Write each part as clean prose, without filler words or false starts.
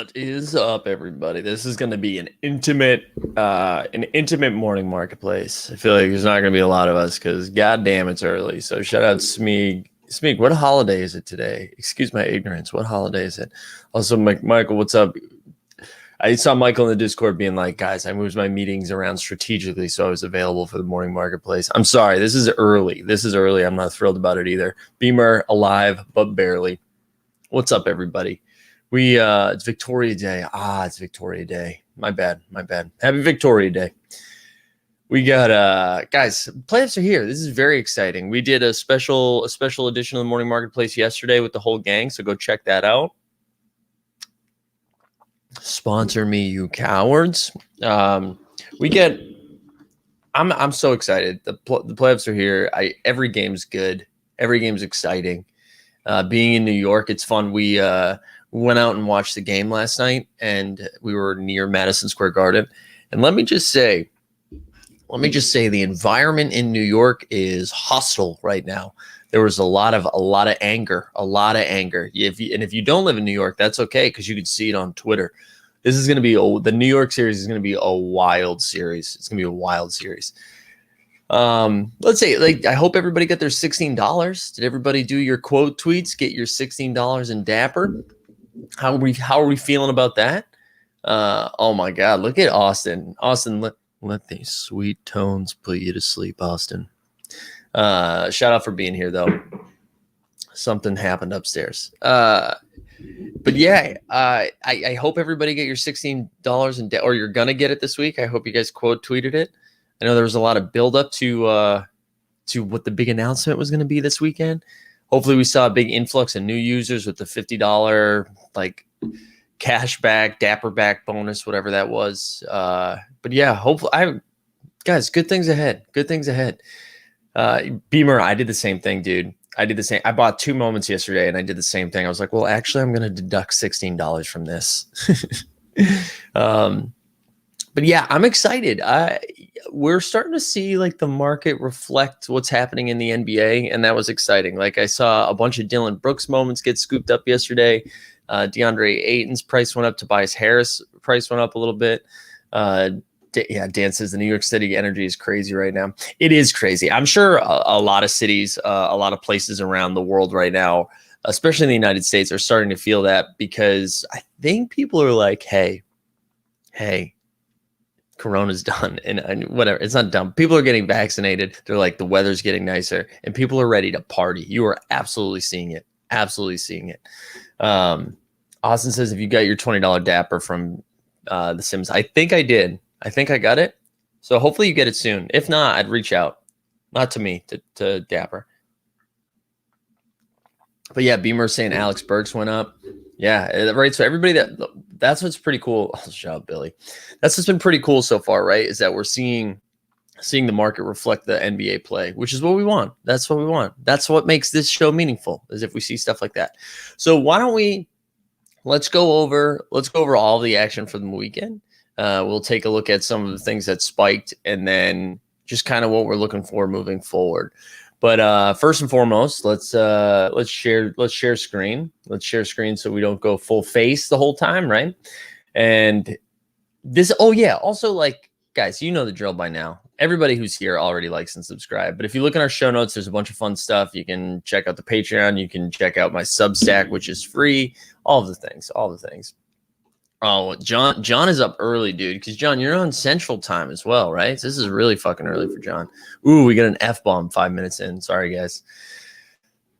What is up, everybody? This is going to be an intimate morning marketplace. I feel like there's not going to be a lot of us because, goddamn, it's early. So shout out Smeeg. Smeeg, what holiday is it today? Excuse my ignorance. What holiday is it? Also, Michael, what's up? I saw Michael in the Discord being like, guys, I moved my meetings around strategically so I was available for the morning marketplace. I'm sorry. This is early. I'm not thrilled about it either. Beamer alive, but barely. What's up, everybody? It's Victoria Day. It's Victoria Day. My bad. Happy Victoria Day. We got guys, playoffs are here. This is very exciting. We did a special edition of the morning marketplace yesterday with the whole gang, so go check that out. Sponsor me, you cowards. I'm so excited. The playoffs are here. Every game's good. Every game's exciting. Being in New York, it's fun. We went out and watched the game last night, and we were near Madison Square Garden. And let me just say the environment in New York is hostile right now. There was a lot of anger. If you don't live in New York, that's okay because you can see it on Twitter. This is going to be the New York series is going to be a wild series. It's going to be a wild series. Let's say, I hope everybody got their $16. Did everybody do your quote tweets? Get your $16 in Dapper? How are we feeling about that? Oh my God, look at Austin. Austin, let these sweet tones put you to sleep, Austin. Shout out for being here though. Something happened upstairs. But yeah, I hope everybody get your $16 or you're gonna get it this week. I hope you guys quote tweeted it. I know there was a lot of build up to what the big announcement was going to be this weekend. Hopefully we saw a big influx of new users with the $50 cashback, Dapperback bonus, whatever that was. But yeah, hopefully guys, good things ahead. Beamer, I did the same thing, dude. I bought 2 moments yesterday and I did the same thing. I was like, well, actually I'm going to deduct $16 from this. But yeah, I'm excited. We're starting to see the market reflect what's happening in the NBA, and that was exciting. I saw a bunch of Dylan Brooks moments get scooped up yesterday. DeAndre Ayton's price went up. Tobias Harris price went up a little bit. Dan says the New York City energy is crazy right now. It is crazy. I'm sure a lot of cities, a lot of places around the world right now, especially in the United States, are starting to feel that because I think people are like, hey, Corona's done and whatever. It's not done. People are getting vaccinated. They're like, the weather's getting nicer and people are ready to party. You are absolutely seeing it. Austin says, if you got your $20 Dapper from The Sims, I think I did. I think I got it. So hopefully you get it soon. If not, I'd reach out. Not to me, to Dapper. But yeah, Beamer saying Alex Burks went up. Yeah, right. So everybody that's what's pretty cool. Oh, shut up, Billy. That's what's been pretty cool so far, right? Is that we're seeing the market reflect the NBA play, which is what we want. That's what we want. That's what makes this show meaningful, is if we see stuff like that. So why don't let's go over all the action from the weekend. We'll take a look at some of the things that spiked and then just kind of what we're looking for moving forward. But first and foremost, let's share screen. Let's share screen so we don't go full face the whole time, right? And this, also guys, you know the drill by now. Everybody who's here already likes and subscribe. But if you look in our show notes, there's a bunch of fun stuff. You can check out the Patreon. You can check out my Substack, which is free. All the things. Oh, John is up early, dude. Because John, you're on Central Time as well, right? So this is really fucking early for John. Ooh, we got an F-bomb 5 minutes in. Sorry, guys.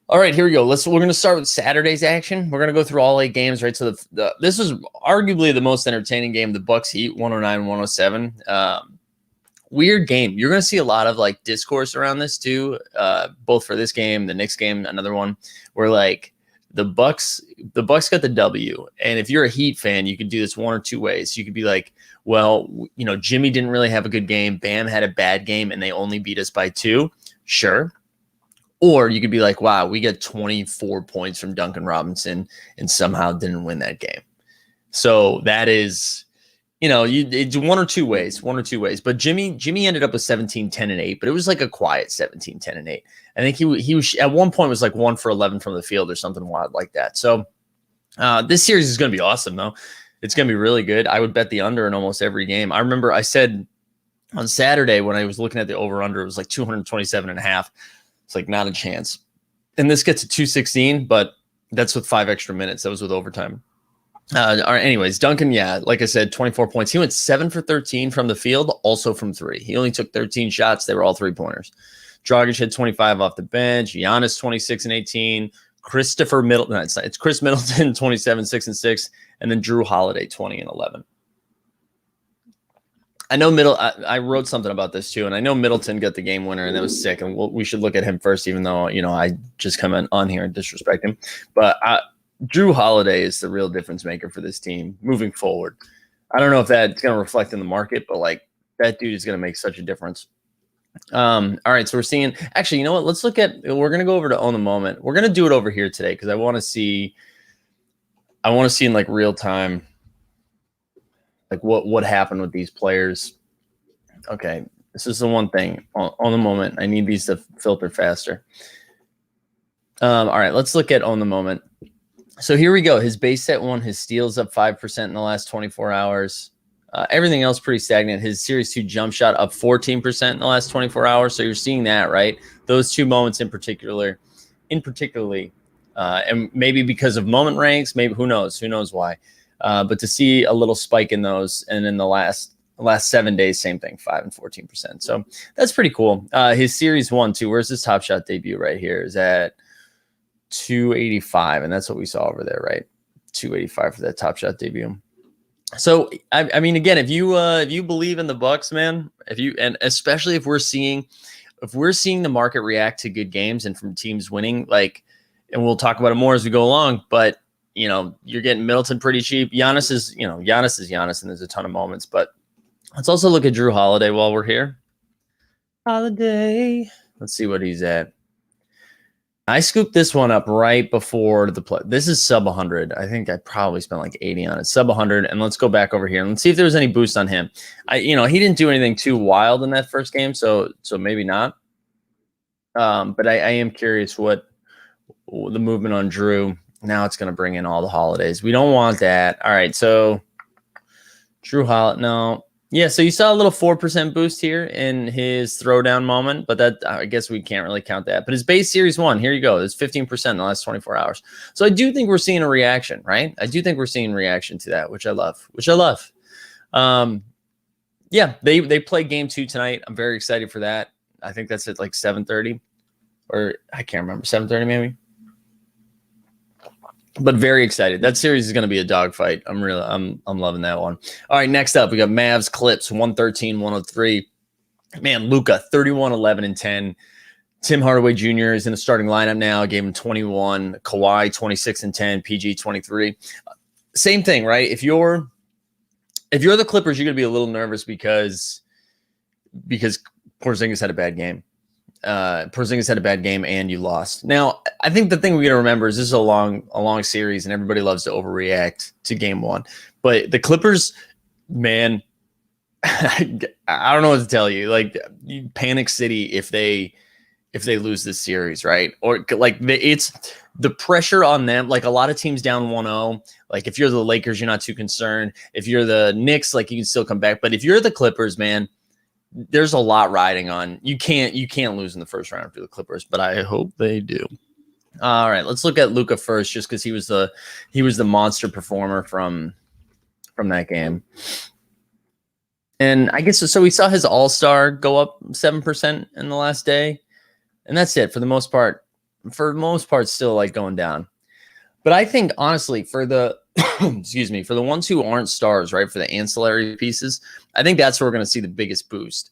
All right, here we go. We're going to start with Saturday's action. We're going to go through all 8 games, right? So this was arguably the most entertaining game. The Bucks Heat 109-107. Weird game. You're going to see a lot of discourse around this too, both for this game, the Knicks game, another one where the Bucks got the W. And if you're a Heat fan, you could do this one or two ways. You could be like, well, Jimmy didn't really have a good game. Bam had a bad game and they only beat us by 2. Sure. Or you could be like, wow, we got 24 points from Duncan Robinson and somehow didn't win that game. So that is, it's one or two ways. But Jimmy ended up with 17, 10, and 8, but it was a quiet 17, 10, and 8. I think he was at one point was 1 for 11 from the field or something wild like that. So this series is going to be awesome, though. It's going to be really good. I would bet the under in almost every game. I remember I said on Saturday when I was looking at the over-under, it was like 227.5. It's like not a chance. And this gets to 216, but that's with 5 extra minutes. That was with overtime. Anyways, Duncan, yeah, like I said, 24 points. He went 7 for 13 from the field, also from 3. He only took 13 shots. They were all 3-pointers. Dragic had 25 off the bench. Giannis 26 and 18. Christopher Middleton. It's Chris Middleton 27, 6 and 6, and then Drew Holiday 20 and 11. I know I wrote something about this too, and I know Middleton got the game winner, and that was sick. And we should look at him first, even though I just come on here and disrespect him. But Drew Holiday is the real difference maker for this team moving forward. I don't know if that's going to reflect in the market, but like that dude is going to make such a difference. All right, so we're seeing. Actually, you know what? Let's look at. We're going to go over to Own the Moment. We're going to do it over here today because I want to see. I want to see in like real time. Like what happened with these players. Okay, this is the one thing on the moment. I need these to filter faster. All right, let's look at On the Moment. So here we go. His base set 1, his steals up 5% in the last 24 hours. Everything else pretty stagnant. His series 2 jump shot up 14% in the last 24 hours. So you're seeing that, right? Those 2 moments in particularly, and maybe because of moment ranks, maybe who knows why. But to see a little spike in those, and in the last 7 days, same thing, 5 and 14%. So that's pretty cool. His series 1, too. Where's his Top Shot debut right here? Is at 285, and that's what we saw over there, right? 285 for that Top Shot debut. So I mean, again, if you believe in the Bucks, man, and especially if we're seeing the market react to good games and from teams winning, like, and we'll talk about it more as we go along, but you're getting Middleton pretty cheap. Giannis is Giannis, and there's a ton of moments. But let's also look at Drew Holiday while we're here. Holiday. Let's see what he's at. I scooped this one up right before the play. This is sub 100. I think I probably spent like 80 on it. Sub 100. And let's go back over here and let's see if there was any boost on him. He didn't do anything too wild in that first game, so maybe not. But I am curious what the movement on Drew. Now it's going to bring in all the holidays. We don't want that. All right, so Drew Holiday. No. Yeah, so you saw a little 4% boost here in his throwdown moment, but that I guess we can't really count that. But his base series 1, here you go. It's 15% in the last 24 hours. So I do think we're seeing a reaction, right? I do think we're seeing reaction to that, which I love. Yeah, they play game 2 tonight. I'm very excited for that. I think that's at like 7:30, or I can't remember, 7:30 maybe. But very excited. That series is going to be a dogfight. I'm loving that one. All right, next up, we got Mavs Clips 113-103. Man, Luka 31, 11, and 10. Tim Hardaway Jr. is in the starting lineup now. I gave him 21. Kawhi 26 and 10. PG 23. Same thing, right? If you're the Clippers, you're going to be a little nervous because Porzingis had a bad game. Porzingis had a bad game and you lost. Now, I think the thing we got to remember is this is a long series and everybody loves to overreact to game 1. But the Clippers, man, I don't know what to tell you. Like, panic city if they lose this series, right? Or like it's the pressure on them. Like a lot of teams down 1-0. Like if you're the Lakers, you're not too concerned. If you're the Knicks, like you can still come back. But if you're the Clippers, man, there's a lot riding on. You can't lose in the first round for the Clippers, but I hope they do. All right, let's look at Luka first, just because he was the monster performer from that game. And I guess so. We saw his All-Star go up 7% in the last day, and that's it for the most part. For the most part, still like going down. But I think honestly, for the for the ones who aren't stars, right, for the ancillary pieces, I think that's where we're going to see the biggest boost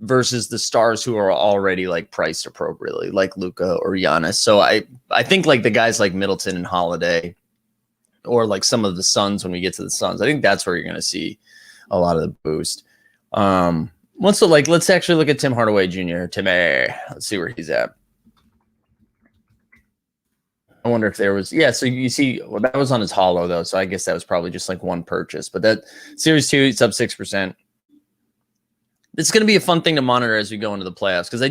versus the stars who are already like priced appropriately, like Luka or Giannis. So I think like the guys like Middleton and Holiday, or like some of the Suns when we get to the Suns, I think that's where you're going to see a lot of the boost. Let's actually look at Tim Hardaway Jr. Let's see where he's at. I wonder if there was, so you see, well, that was on his hollow, though, so I guess that was probably just like one purchase. But that Series 2, it's up 6%. It's going to be a fun thing to monitor as we go into the playoffs, because I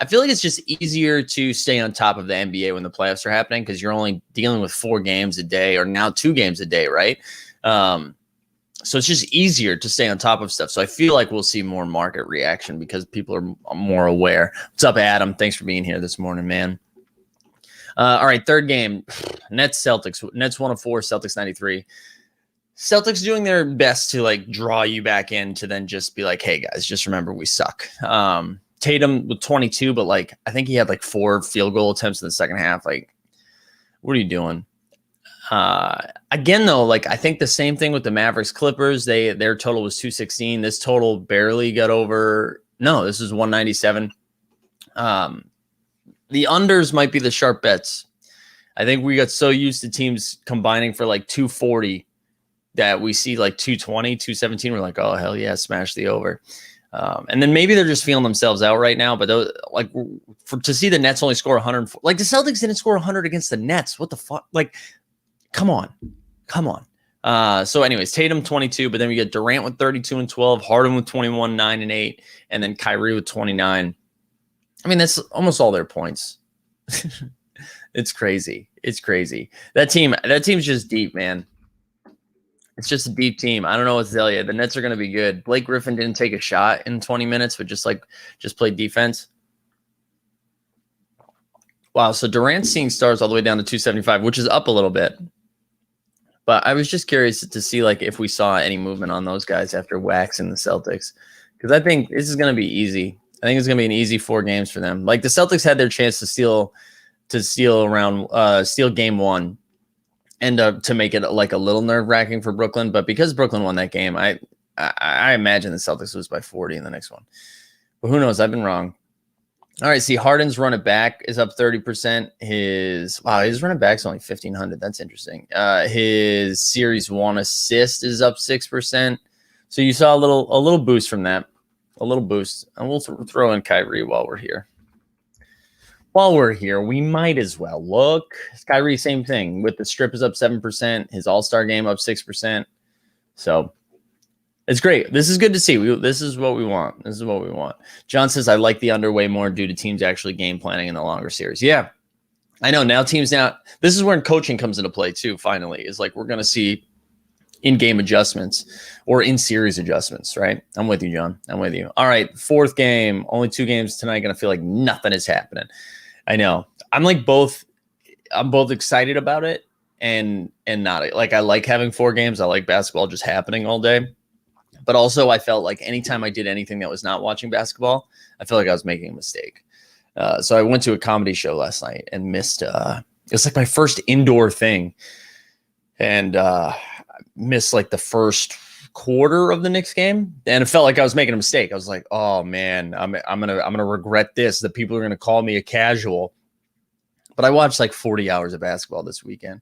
feel like it's just easier to stay on top of the NBA when the playoffs are happening, because you're only dealing with 4 games a day, or now 2 games a day, right? So it's just easier to stay on top of stuff. So I feel like we'll see more market reaction because people are more aware. What's up, Adam? Thanks for being here this morning, man. All right, third game, Nets Celtics. Nets 104, Celtics 93. Celtics doing their best to like draw you back in to then just be like, hey guys, just remember we suck. Tatum with 22, but like I think he had like 4 field goal attempts in the second half. Like, what are you doing? Again, though, like I think the same thing with the Mavericks Clippers. Their total was 216. This total barely got over. No, this is 197. The unders might be the sharp bets. I think we got so used to teams combining for like 240 that we see like 220, 217. We're like, oh, hell yeah, smash the over. And then maybe they're just feeling themselves out right now. But those, like to see the Nets only score 100, like the Celtics didn't score 100 against the Nets. What the fuck? Like, come on. So anyways, Tatum 22, but then we get Durant with 32 and 12, Harden with 21, 9 and 8, and then Kyrie with 29. I mean, that's almost all their points. It's crazy. That team's just deep, man. It's just a deep team. I don't know what to tell you. The Nets are going to be good. Blake Griffin didn't take a shot in 20 minutes, but just played defense. Wow. So Durant's seeing stars all the way down to 275, which is up a little bit. But I was just curious to see like if we saw any movement on those guys after waxing the Celtics, because I think this is going to be easy. I think it's going to be an easy 4 games for them. Like the Celtics had their chance to steal game 1 and to make it like a little nerve-wracking for Brooklyn. But because Brooklyn won that game, I imagine the Celtics lose by 40 in the next one. But who knows? I've been wrong. All right, see, Harden's run it back is up 30%. His run it back's only 1,500. That's interesting. His series 1 assist is up 6%. So you saw a little boost from that. A little boost. And we'll throw in Kyrie while we're here. We might as well look. Kyrie, same thing. With the strip is up 7%. His all-star game up 6%. So it's great. This is good to see. This is what we want. John says, I like the underway more due to teams actually game planning in the longer series. Yeah, I know. This is where coaching comes into play too, finally. Is like we're going to see in-game adjustments or in-series adjustments, right? I'm with you, John. I'm with you. All right, 4th game. Only 2 games tonight. Going to feel like nothing is happening. I know. I'm both excited about it and not. Like I like having 4 games. I like basketball just happening all day. But also I felt like anytime I did anything that was not watching basketball, I felt like I was making a mistake. So I went to a comedy show last night and missed it's like my first indoor thing. And missed like the first quarter of the Knicks game. And it felt like I was making a mistake. I was like, oh man, I'm gonna regret this. The people are gonna call me a casual. But I watched like 40 hours of basketball this weekend.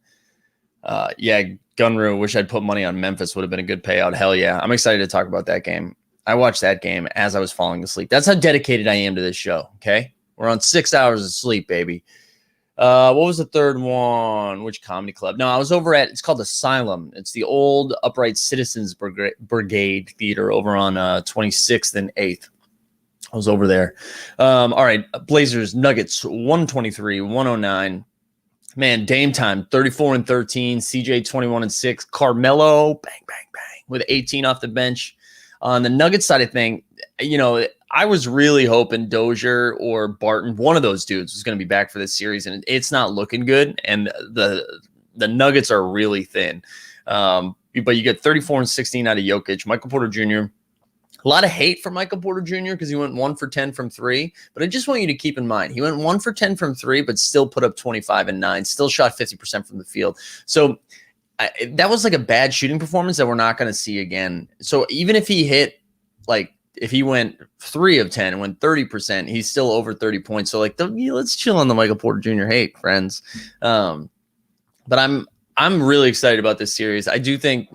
Yeah, Gunru, wish I'd put money on Memphis, would have been a good payout. Hell yeah. I'm excited to talk about that game. I watched that game as I was falling asleep. That's how dedicated I am to this show. Okay. We're on 6 hours of sleep, baby. What was the third one? Which comedy club? No, I was over at, it's called Asylum. It's the old Upright Citizens Brigade Theater over on 26th and 8th. I was over there. All right. Blazers, Nuggets, 123, 109. Man, Dame time, 34 and 13. CJ, 21 and 6. Carmelo, bang, bang, bang, with 18 off the bench. On the Nuggets side of thing, I was really hoping Dozier or Barton, one of those dudes, was going to be back for this series, and it's not looking good. And the Nuggets are really thin. But you get 34 and 16 out of Jokic. Michael Porter Jr., a lot of hate for Michael Porter Jr. because he went 1 for 10 from 3. But I just want you to keep in mind, he went 1 for 10 from 3, but still put up 25 and 9, still shot 50% from the field. So that was like a bad shooting performance that we're not going to see again. So even if he hit, like, if he went 3 of 10 and went 30%, he's still over 30 points. So like, let's chill on the Michael Porter Jr. hate, friends. But I'm really excited about this series. I do think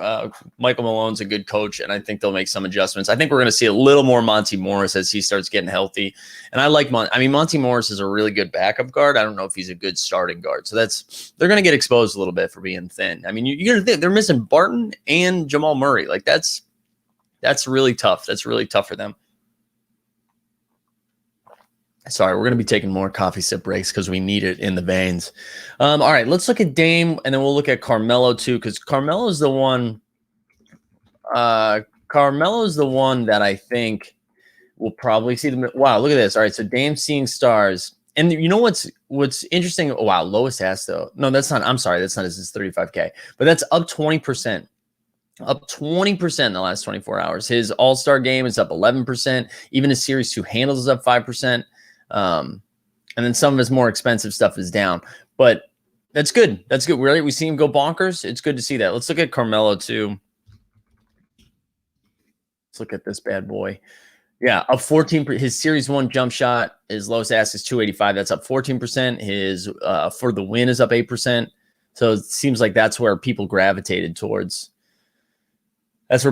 Michael Malone's a good coach, and I think they'll make some adjustments. I think we're going to see a little more Monty Morris as he starts getting healthy. And I like Monty Morris is a really good backup guard. I don't know if he's a good starting guard. So they're going to get exposed a little bit for being thin. I mean, you're going to think they're missing Barton and Jamal Murray. Like that's really tough. That's really tough for them. Sorry, we're going to be taking more coffee sip breaks because we need it in the veins. All right, let's look at Dame, and then we'll look at Carmelo too, because Carmelo is the one Carmelo's the one that I think will probably see the. Wow, look at this. All right, so Dame seeing stars. And you know what's interesting? Oh, wow, lowest ask though. No, that's not. I'm sorry, that's not his 35K, but that's up 20%. Up 20% in the last 24 hours. His All-Star game is up 11%. Even his Series 2 handles is up 5%. And then some of his more expensive stuff is down. But that's good. That's good. Really, we see him go bonkers. It's good to see that. Let's look at Carmelo too. Let's look at this bad boy. Yeah, up 14. His Series 1 jump shot, his lowest ask is 285. That's up 14%. His for the win is up 8%. So it seems like that's where people gravitated towards. Also,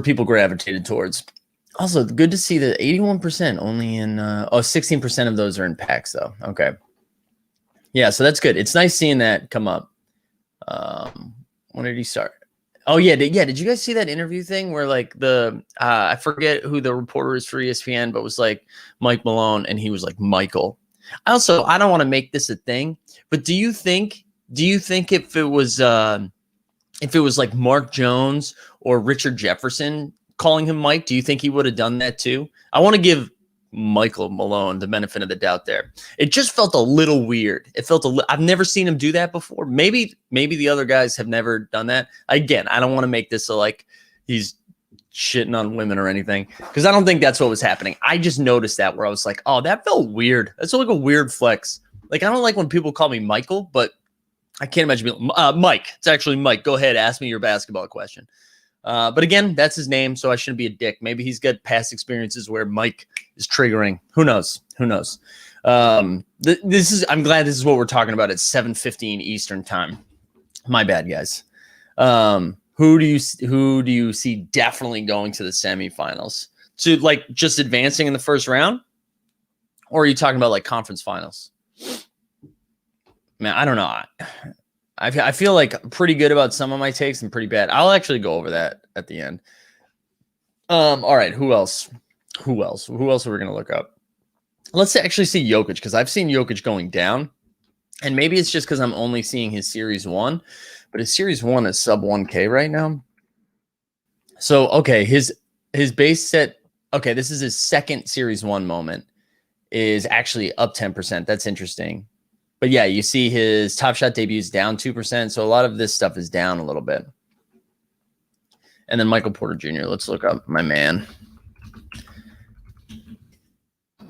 good to see that 81% only in 16% of those are in packs though. Okay. Yeah, so that's good. It's nice seeing that come up. When did he start? Oh yeah, did you guys see that interview thing where like the I forget who the reporter is for ESPN, but was like Mike Malone, and he was like Michael. I don't want to make this a thing, but do you think if it was like Mark Jones or Richard Jefferson calling him Mike, do you think he would have done that too? I want to give Michael Malone the benefit of the doubt there. It just felt a little weird. I've never seen him do that before. Maybe the other guys have never done that. Again, I don't want to make this like he's shitting on women or anything, because I don't think that's what was happening. I just noticed that where I was like, oh, that felt weird. That's like a weird flex. Like, I don't like when people call me Michael, but I can't imagine Mike. It's actually Mike. Go ahead, ask me your basketball question. But again, that's his name, so I shouldn't be a dick. Maybe he's got past experiences where Mike is triggering. Who knows? I'm glad this is what we're talking about at 7:15 Eastern time. My bad, guys. Who do you see definitely going to the semifinals? To like just advancing in the first round? Or are you talking about like conference finals? Man, I don't know. I feel like pretty good about some of my takes and pretty bad. I'll actually go over that at the end. All right. Who else are we going to look up? Let's actually see Jokic, because I've seen Jokic going down, and maybe it's just because I'm only seeing his Series 1, but his Series 1 is sub 1K right now. So, okay, his base set, okay, this is his second Series 1 moment, is actually up 10%. That's interesting. But yeah, you see his Top Shot debut is down 2%. So a lot of this stuff is down a little bit. And then Michael Porter Jr. Let's look up my man. I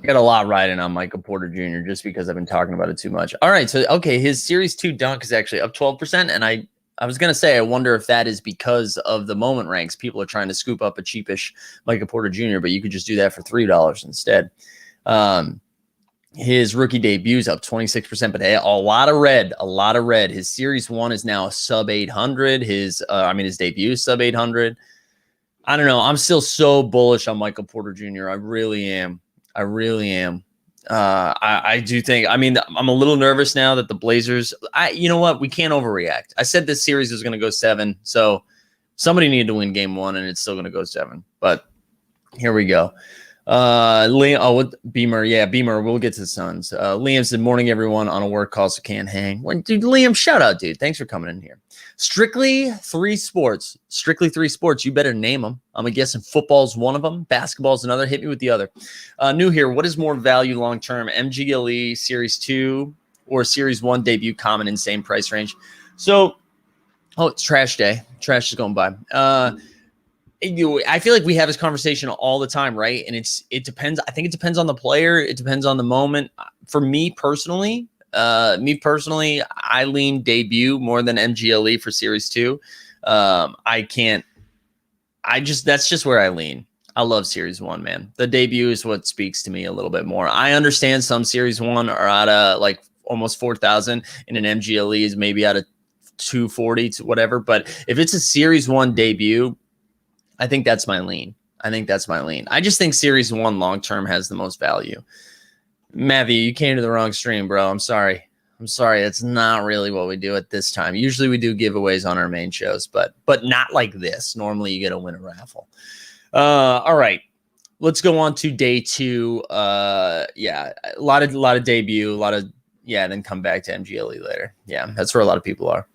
got a lot riding on Michael Porter Jr. just because I've been talking about it too much. All right. So, okay, his Series 2 dunk is actually up 12%. And I was going to say, I wonder if that is because of the moment ranks. People are trying to scoop up a cheapish Michael Porter Jr., but you could just do that for $3 instead. His rookie debut is up 26%, but a lot of red. His Series 1 is now sub 800. His debut is sub 800. I don't know. I'm still so bullish on Michael Porter Jr. I really am. I do think, I'm a little nervous now that the Blazers, you know what? We can't overreact. I said this series was going to go 7. So somebody needed to win game 1 and it's still going to go 7, but here we go. Liam, Beamer. Yeah, Beamer. We'll get to the Suns. Liam said, morning, everyone, on a work call, so can't hang. Dude, Liam, shout out, dude. Thanks for coming in here. Strictly 3 sports. You better name them. I'm guessing football's one of them. Basketball's another. Hit me with the other. New here. What is more value long-term? MGLE Series 2 or Series 1 debut common in same price range? So, it's trash day. Trash is going by. I feel like we have this conversation all the time, right? And it depends. I think it depends on the player. It depends on the moment. For me personally, I lean debut more than MGLE for Series 2. That's just where I lean. I love Series 1, man. The debut is what speaks to me a little bit more. I understand some Series 1 are out of like almost 4,000 and an MGLE is maybe out of 240 to whatever. But if it's a Series 1 debut, I think that's my lean. I just think Series 1 long-term has the most value. Matthew, you came to the wrong stream, bro. I'm sorry. That's not really what we do at this time. Usually we do giveaways on our main shows, but not like this. Normally you get to win a raffle. All right. Let's go on to day 2. A lot of debut, then come back to MGLE later. Yeah, that's where a lot of people are.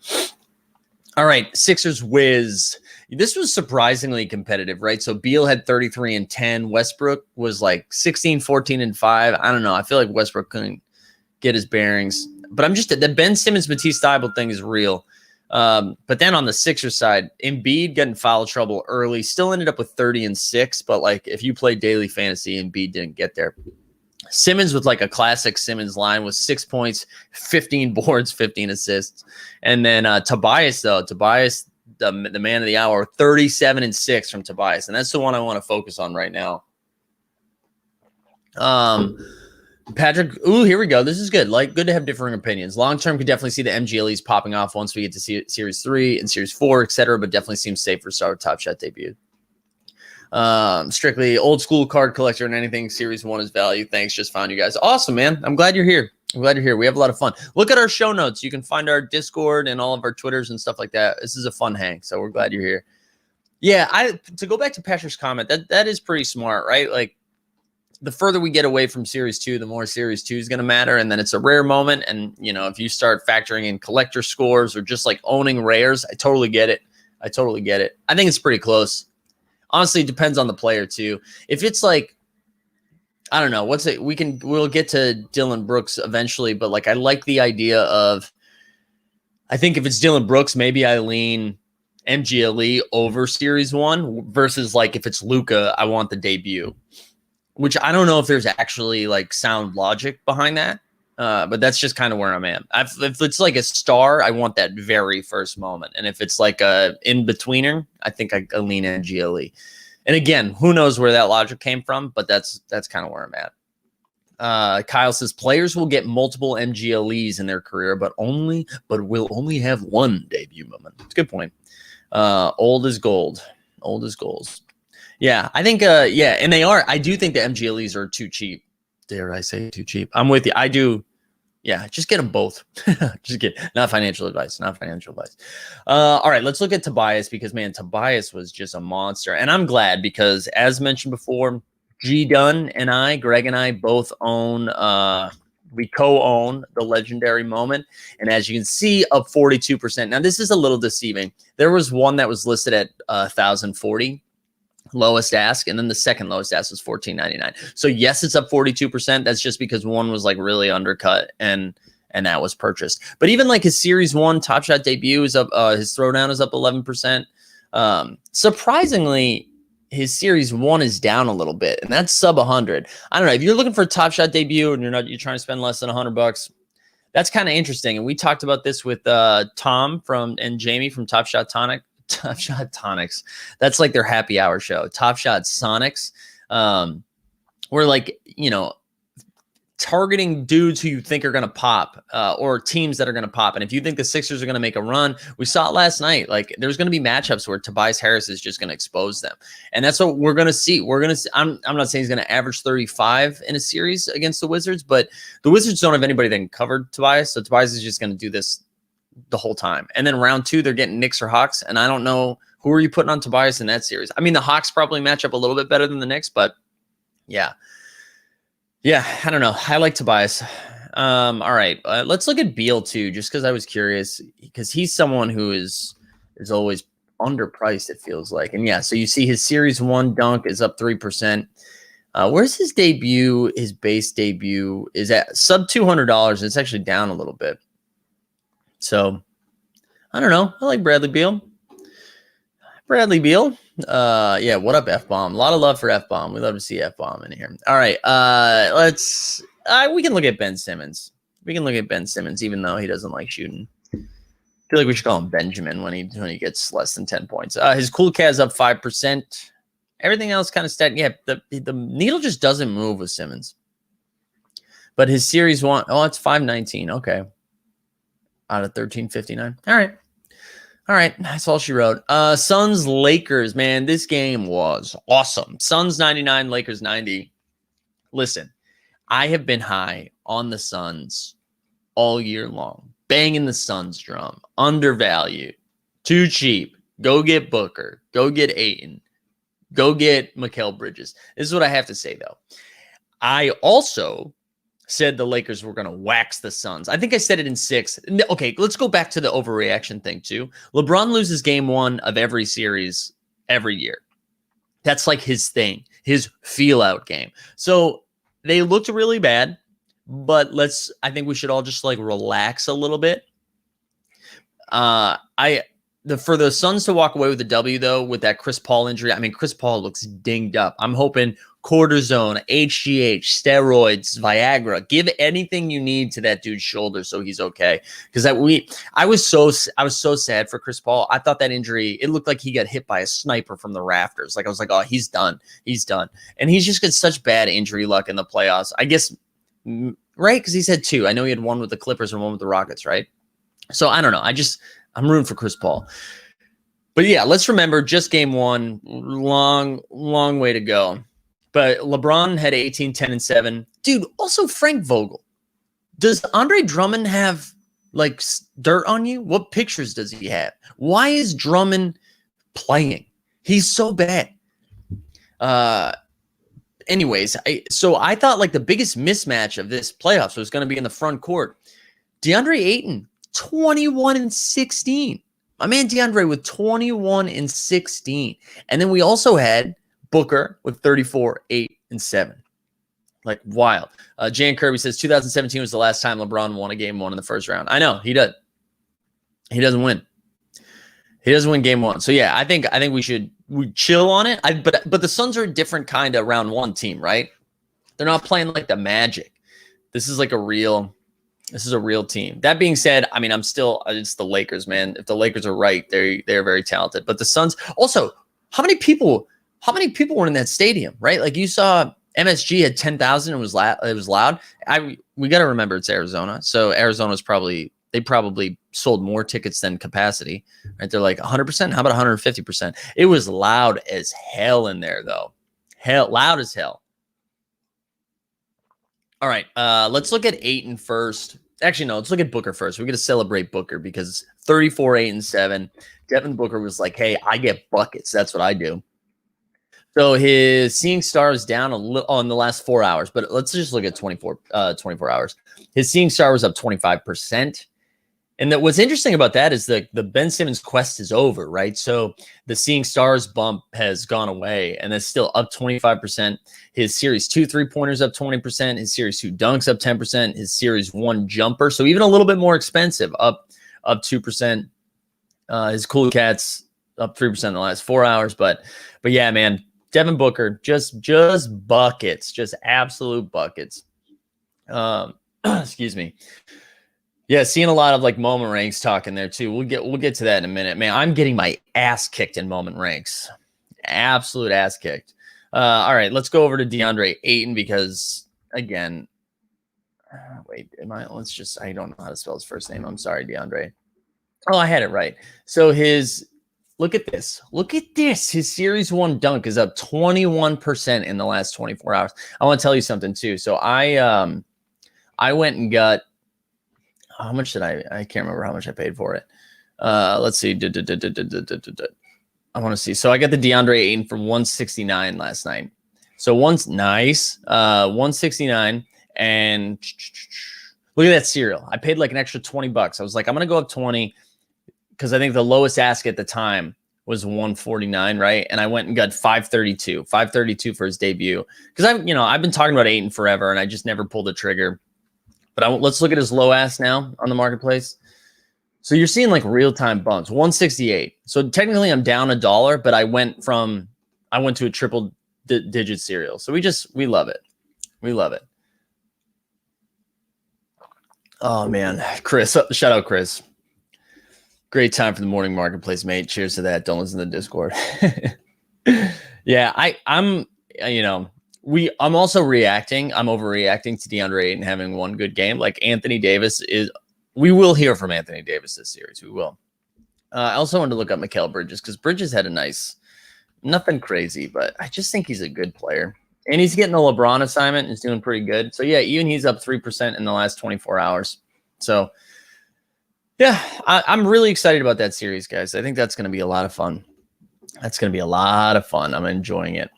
All right, Sixers whiz. This was surprisingly competitive, right? So Beal had 33 and 10. Westbrook was like 16, 14 and 5. I don't know. I feel like Westbrook couldn't get his bearings. But the Ben Simmons Matisse Thybulle thing is real. But then on the Sixers side, Embiid got in foul trouble early, still ended up with 30 and 6. But like if you play daily fantasy, Embiid didn't get there. Simmons with like a classic Simmons line was 6 points, 15 boards, 15 assists. And then Tobias, the man of the hour, 37 and 6 from Tobias. And that's the one I want to focus on right now. Patrick, here we go. This is good. Like, good to have differing opinions. Long term, could definitely see the MGLEs popping off once we get to see Series 3 and Series 4, etc. But definitely seems safe for Top Shot debut. Strictly old school card collector and anything Series 1 is value. Thanks, just found you guys. Awesome, man. I'm glad you're here. We have a lot of fun. Look at our show notes. You can find our Discord and all of our Twitters and stuff like that. This is a fun hang, so we're glad you're here. Yeah, to go back to Patrick's comment, that is pretty smart, right? Like, the further we get away from Series 2, the more Series 2 is going to matter, and then it's a rare moment. And, you know, if you start factoring in collector scores or just like owning rares, I totally get it. I think it's pretty close. Honestly, it depends on the player too. If it's like, I don't know, we'll get to Dylan Brooks eventually, but like I like the idea of, I think if it's Dylan Brooks, maybe I lean MGLE over Series 1 versus like if it's Luka, I want the debut, which I don't know if there's actually like sound logic behind that. But that's just kind of where I'm at. If it's like a star, I want that very first moment. And if it's like a in-betweener, I think I lean MGLE. And again, who knows where that logic came from, but that's kind of where I'm at. Kyle says players will get multiple MGLEs in their career, but will only have one debut moment. It's a good point. Old is gold. Yeah, I think, and they are. I do think the MGLEs are too cheap. Dare I say too cheap? I'm with you. I do. Yeah, just get them both. Just get, not financial advice. All right, let's look at Tobias because, man, Tobias was just a monster. And I'm glad because, as mentioned before, Greg and I both own, we co-own the legendary moment. And as you can see, up 42%. Now, this is a little deceiving. There was one that was listed at 1,040. Lowest ask, and then the second lowest ask was $14.99. So yes, it's up 42%. That's just because one was like really undercut and that was purchased. But even like his Series 1 Top Shot debut is up, his throwdown is up 11%. Surprisingly, his Series 1 is down a little bit, and that's sub 100. I don't know if you're looking for a Top Shot debut and you're trying to spend less than $100. That's kind of interesting. And we talked about this with Tom and Jamie from Top Shot Tonics. That's like their happy hour show. Top Shot Sonics. We're like, you know, targeting dudes who you think are going to pop or teams that are going to pop. And if you think the Sixers are going to make a run, we saw it last night. Like there's going to be matchups where Tobias Harris is just going to expose them. And that's what we're going to see. I'm not saying he's going to average 35 in a series against the Wizards, but the Wizards don't have anybody that can cover Tobias. So Tobias is just going to do this the whole time. And then round 2, they're getting Knicks or Hawks. And I don't know, who are you putting on Tobias in that series? I mean, the Hawks probably match up a little bit better than the Knicks, but yeah, I don't know. I like Tobias. All right, let's look at Beal too, just because I was curious, because he's someone who is always underpriced, it feels like. And yeah, so you see his Series 1 dunk is up 3%. Where's his debut? His base debut is at sub $200. It's actually down a little bit. So, I don't know. I like Bradley Beal. Yeah, what up, F-Bomb? A lot of love for F-Bomb. We love to see F-Bomb in here. All right, we can look at Ben Simmons. Even though he doesn't like shooting. I feel like we should call him Benjamin when he gets less than 10 points. His Cool Cavs up 5%. Everything else kind of static. Yeah, the needle just doesn't move with Simmons. But his Series 1, it's 519. Okay. Out of 1359. All right. That's all she wrote. Suns Lakers, man, this game was awesome. Suns 99, Lakers 90. Listen, I have been high on the Suns all year long, banging the Suns drum, undervalued, too cheap. Go get Booker, go get Ayton, go get Mikael Bridges. This is what I have to say though. I also said the Lakers were going to wax the Suns. I think I said it in 6. Okay, let's go back to the overreaction thing too. LeBron loses game 1 of every series every year. That's like his thing, his feel out game. So they looked really bad, but I think we should all just like relax a little bit. For the Suns to walk away with the W though, with that Chris Paul injury, I mean, Chris Paul looks dinged up. I'm hoping cortisone, HGH, steroids, Viagra, give anything you need to that dude's shoulder so he's okay. Because I was so sad for Chris Paul. I thought that injury, it looked like he got hit by a sniper from the rafters. Like I was like, oh, he's done. He's done. And he's just got such bad injury luck in the playoffs. I guess, right? Because he's had 2. I know he had one with the Clippers and one with the Rockets, right? So I don't know. I'm rooting for Chris Paul. But yeah, let's remember just game 1, long way to go. But LeBron had 18, 10, and 7. Dude, also Frank Vogel. Does Andre Drummond have like dirt on you? What pictures does he have? Why is Drummond playing? He's so bad. Anyways, I thought like the biggest mismatch of this playoffs was going to be in the front court. Deandre Ayton, 21 and 16. My man Deandre with 21 and 16. And then we also had Booker with 34, 8, and 7. Like wild. Jan Kirby says 2017 was the last time LeBron won a game 1 in the first round. I know he does. He doesn't win. He doesn't win game 1. So yeah, I think we chill on it. But the Suns are a different kind of round 1 team, right? They're not playing like the Magic. This is a real team. That being said, I mean, it's the Lakers, man. If the Lakers are right, they're very talented. But the Suns also, how many people were in that stadium, right? Like you saw MSG had 10,000 and it was loud. We got to remember it's Arizona. So Arizona's probably sold more tickets than capacity, right? They're like 100%. How about 150%? It was loud as hell in there though. Loud as hell. All right, let's look at Ayton first. Actually, no, let's look at Booker first. We're going to celebrate Booker because 34, 8, and 7. Devin Booker was like, hey, I get buckets. That's what I do. So his seeing star is down a little in the last 4 hours, but let's just look at 24 hours. His seeing star was up 25%. And what's interesting about that is the Ben Simmons quest is over, right? So the seeing stars bump has gone away, and it's still up 25%. His series 2 3-pointers up 20%. His series 2 dunks up 10%. His series 1 jumper, so even a little bit more expensive, up 2%. His cool cats up 3% in the last 4 hours, but yeah, man, Devin Booker just buckets, just absolute buckets. Excuse me. Yeah, seeing a lot of like moment ranks talking there too. We'll get to that in a minute, man. I'm getting my ass kicked in moment ranks, absolute ass kicked. All right, let's go over to Deandre Ayton because again, wait, I don't know how to spell his first name. I'm sorry, Deandre. Oh, I had it right. So look at this. His series 1 dunk is up 21% in the last 24 hours. I want to tell you something too. So I went and got. How much did I can't remember how much I paid for it. Let's see. I want to see. So I got the Deandre Ayton for 169 last night. So one's nice. 169. And look at that serial. I paid like an extra $20. I was like, I'm going to go up 20 because I think the lowest ask at the time was 149, right? And I went and got 532 for his debut. Because I've been talking about Ayton forever and I just never pulled the trigger. But let's look at his low ask now on the marketplace. So you're seeing like real-time bumps, 168. So technically I'm down $1, but I went to a triple digit serial. So we love it. We love it. Oh man, Chris, shout out Chris. Great time for the morning marketplace, mate. Cheers to that. Don't listen to the Discord. Yeah, I'm also reacting. I'm overreacting to Deandre Ayton having one good game. Like Anthony Davis we will hear from Anthony Davis this series. We will. I also wanted to look up Mikael Bridges because Bridges had nothing crazy, but I just think he's a good player. And he's getting a LeBron assignment and is doing pretty good. So yeah, even he's up 3% in the last 24 hours. So yeah, I'm really excited about that series, guys. I think that's going to be a lot of fun. I'm enjoying it.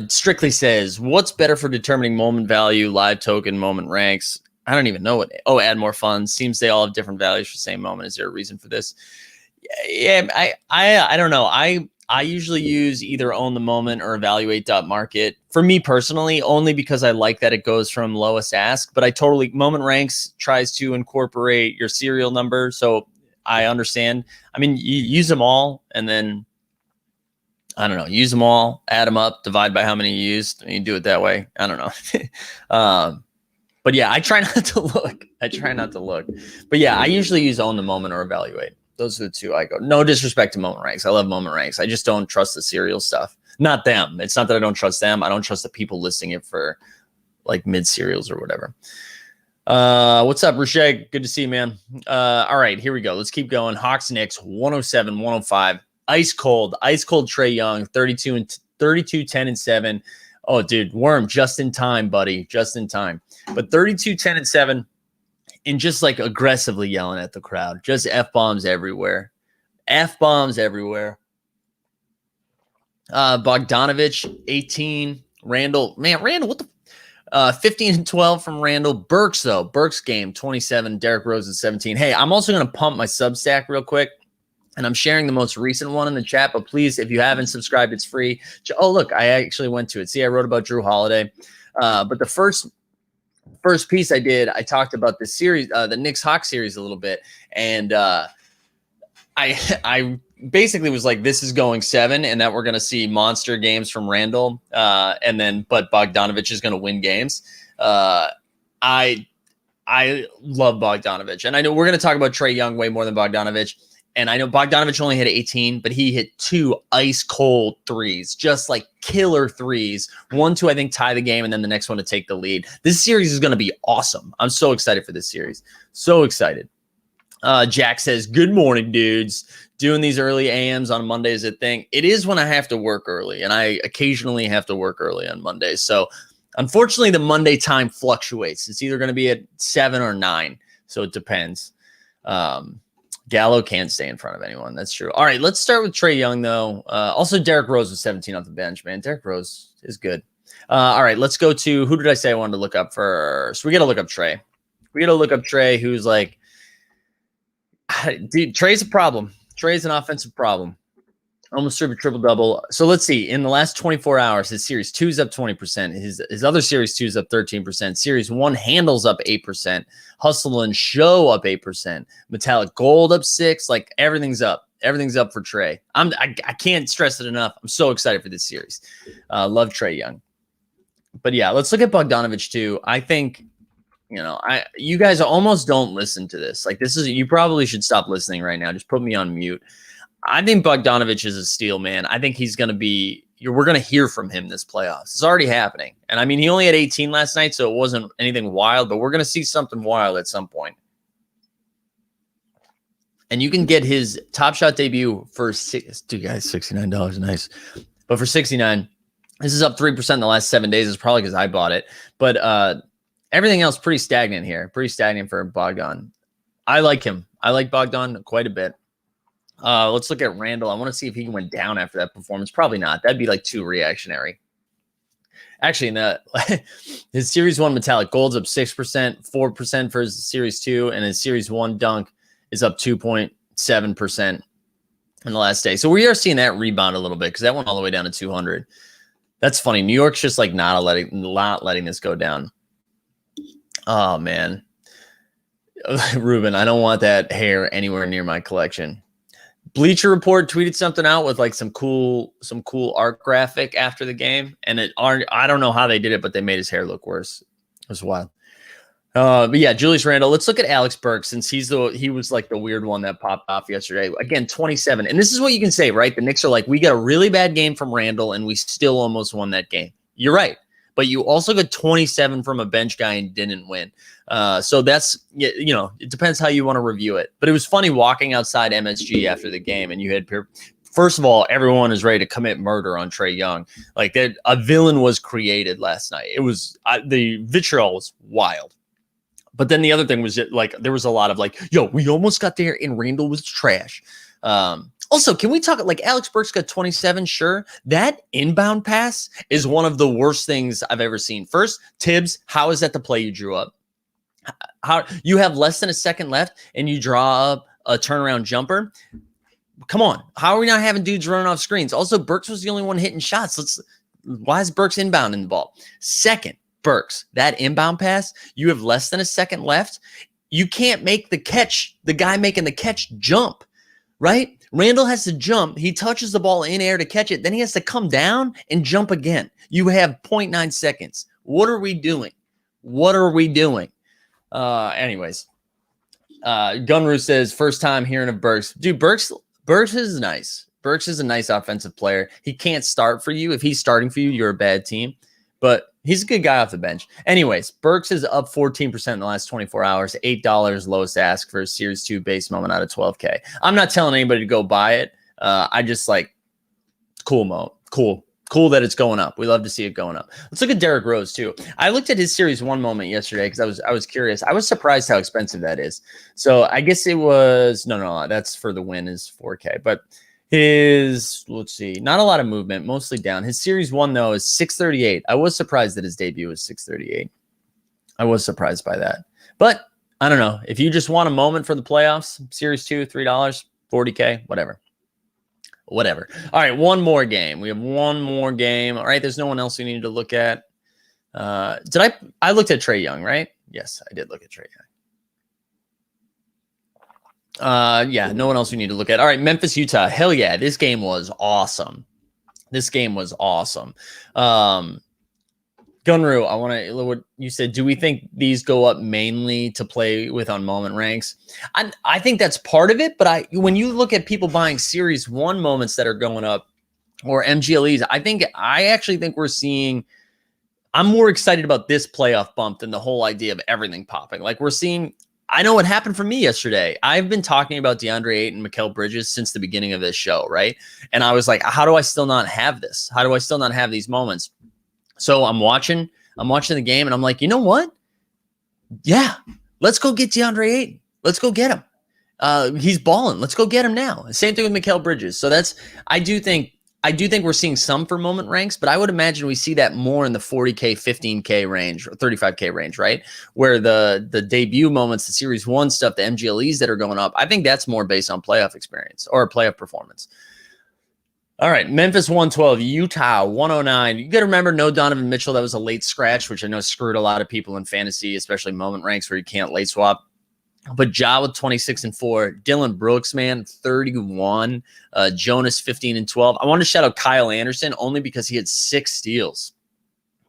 Strictly says, what's better for determining moment value, live token, moment ranks? I don't even know what. Oh, add more funds. Seems they all have different values for the same moment. Is there a reason for this? Yeah, I don't know. I usually use either own the moment or evaluate.market. For me personally, only because I like that it goes from lowest ask, but I totally moment ranks tries to incorporate your serial number. So I understand. I mean, you use them all and then I don't know, use them all, add them up, divide by how many you used, and you do it that way. I don't know. But yeah, I try not to look. But yeah, I usually use own the moment or evaluate. Those are the two I go. No disrespect to moment ranks. I love moment ranks. I just don't trust the serial stuff. Not them. It's not that I don't trust them. I don't trust the people listing it for like mid serials or whatever. What's up, Rushay? Good to see you, man. All right, here we go. Let's keep going. Hawks Knicks 107, 105. Ice cold Trae Young, 32, 10, and 7. Oh, dude, Worm, just in time, buddy. Just in time. But 32, 10, and 7. And just like aggressively yelling at the crowd. Just F-bombs everywhere. Bogdanovich, 18. Randall, what the 15 and 12 from Randall. Burks game, 27. Derrick Rose at 17. Hey, I'm also going to pump my Substack real quick. And I'm sharing the most recent one in the chat. But please, if you haven't subscribed, it's free. Oh, look, I actually went to it. See, I wrote about Drew Holiday. But the first piece I did, I talked about the series, the Knicks Hawks series a little bit. And I basically was like, this is going 7 and that we're going to see monster games from Randall. But Bogdanovich is going to win games. I love Bogdanovich. And I know we're going to talk about Trae Young way more than Bogdanovich. And I know Bogdanovich only hit 18, but he hit 2 ice cold threes, just like killer threes. 1 to, I think, tie the game, and then the next one to take the lead. This series is going to be awesome. I'm so excited for this series. So excited. Jack says, good morning, dudes. Doing these early AMs on Monday is a thing. It is when I have to work early, and I occasionally have to work early on Mondays. So unfortunately, the Monday time fluctuates. It's either going to be at 7 or 9, so it depends. Gallo can't stay in front of anyone. That's true. All right, let's start with Trae Young, though. Also, Derrick Rose was 17 off the bench, man. Derrick Rose is good. All right, let's go to, who did I say I wanted to look up first? We got to look up Trae. Who's like, dude, Trae's a problem. Trae's an offensive problem. Almost threw a triple-double. So let's see. In the last 24 hours, his Series 2 is up 20%. His other Series 2 is up 13%. Series 1 handles up 8%. Hustle and show up 8%. Metallic gold up 6%. Like, everything's up. Everything's up for Trae. I can't stress it enough. I'm so excited for this series. Love Trae Young. But, yeah, let's look at Bogdanovich, too. I think, you guys almost don't listen to this. Like, you probably should stop listening right now. Just put me on mute. I think Bogdanovich is a steal, man. I think he's going to be – we're going to hear from him this playoffs. It's already happening. And, I mean, he only had 18 last night, so it wasn't anything wild, but we're going to see something wild at some point. And you can get his Top Shot debut for $69. Nice. But for $69, this is up 3% in the last 7 days. It's probably because I bought it. But everything else pretty stagnant here. Pretty stagnant for Bogdan. I like him. I like Bogdan quite a bit. Let's look at Randall. I want to see if he went down after that performance. Probably not. That'd be like too reactionary. Actually, in his Series 1 metallic gold's up 6%, 4% for his Series 2, and his Series 1 dunk is up 2.7% in the last day. So we are seeing that rebound a little bit because that went all the way down to 200. That's funny. New York's just like not letting this go down. Oh, man. Ruben, I don't want that hair anywhere near my collection. Bleacher Report tweeted something out with like some cool art graphic after the game, and I don't know how they did it, but they made his hair look worse. It was wild. But yeah, Julius Randle. Let's look at Alex Burks since he was like the weird one that popped off yesterday. Again, 27, and this is what you can say, right? The Knicks are like, we got a really bad game from Randle, and we still almost won that game. You're right, but you also got 27 from a bench guy and didn't win. So that's, it depends how you want to review it. But it was funny walking outside MSG after the game, and you had, first of all, everyone is ready to commit murder on Trae Young. Like that, a villain was created last night. It was the vitriol was wild. But then the other thing was like there was a lot of like, yo, we almost got there, and Randall was trash. Also, can we talk like Alex Burks got 27? Sure. That inbound pass is one of the worst things I've ever seen. First, Tibbs, how is that the play you drew up? How you have less than a second left and you draw up a turnaround jumper? Come on. How are we not having dudes running off screens? Also, Burks was the only one hitting shots. Why is Burks inbounding the ball? Second, Burks, that inbound pass, you have less than a second left. You can't make the catch, the guy making the catch jump, right? Randall has to jump. He touches the ball in air to catch it. Then he has to come down and jump again. You have 0.9 seconds. What are we doing? What are we doing? Anyways, Gunru says, first time hearing of Burks. Dude, Burks is nice. Burks is a nice offensive player. He can't start for you. If he's starting for you, you're a bad team. But he's a good guy off the bench. Anyways, Burks is up 14% in the last 24 hours. $8 lowest ask for a Series 2 base moment out of 12K. I'm not telling anybody to go buy it. I just like, cool mo. Cool that it's going up. We love to see it going up. Let's look at Derrick Rose too. I looked at his Series 1 moment yesterday because I was curious. I was surprised how expensive that is. So I guess it was no, that's for the win is 4K. But his, let's see, not a lot of movement, mostly down. His Series 1 though is 638. I was surprised that his debut was 638. I was surprised by that. But I don't know. If you just want a moment for the playoffs, Series 2, $3, 40K, whatever. All right, one more game. We have one more game. All right, there's no one else we need to look at. I looked at Trae Young, right? Yes, I did look at Trae Young. Yeah, no one else we need to look at. All right, Memphis, Utah. Hell yeah, this game was awesome. Gunru, I want to, what you said, do we think these go up mainly to play with on moment ranks? I think that's part of it, but when you look at people buying Series 1 moments that are going up or MGLEs, I actually think I'm more excited about this playoff bump than the whole idea of everything popping. Like I know what happened for me yesterday. I've been talking about Deandre Ayton and Mikael Bridges since the beginning of this show, right? And I was like, how do I still not have this? How do I still not have these moments? So I'm watching the game and I'm like, you know what? Yeah, let's go get DeAndre Ayton. Let's go get him. He's balling. Let's go get him now. Same thing with Mikael Bridges. So I do think we're seeing some for moment ranks, but I would imagine we see that more in the 40K, 15K range or 35K range, right? Where the debut moments, the Series 1 stuff, the MGLEs that are going up, I think that's more based on playoff experience or playoff performance. All right, Memphis 112, Utah 109. You got to remember, no Donovan Mitchell. That was a late scratch, which I know screwed a lot of people in fantasy, especially moment ranks where you can't late swap. But Ja with 26 and 4, Dylan Brooks, man, 31, Jonas 15 and 12. I want to shout out Kyle Anderson only because he had 6 steals.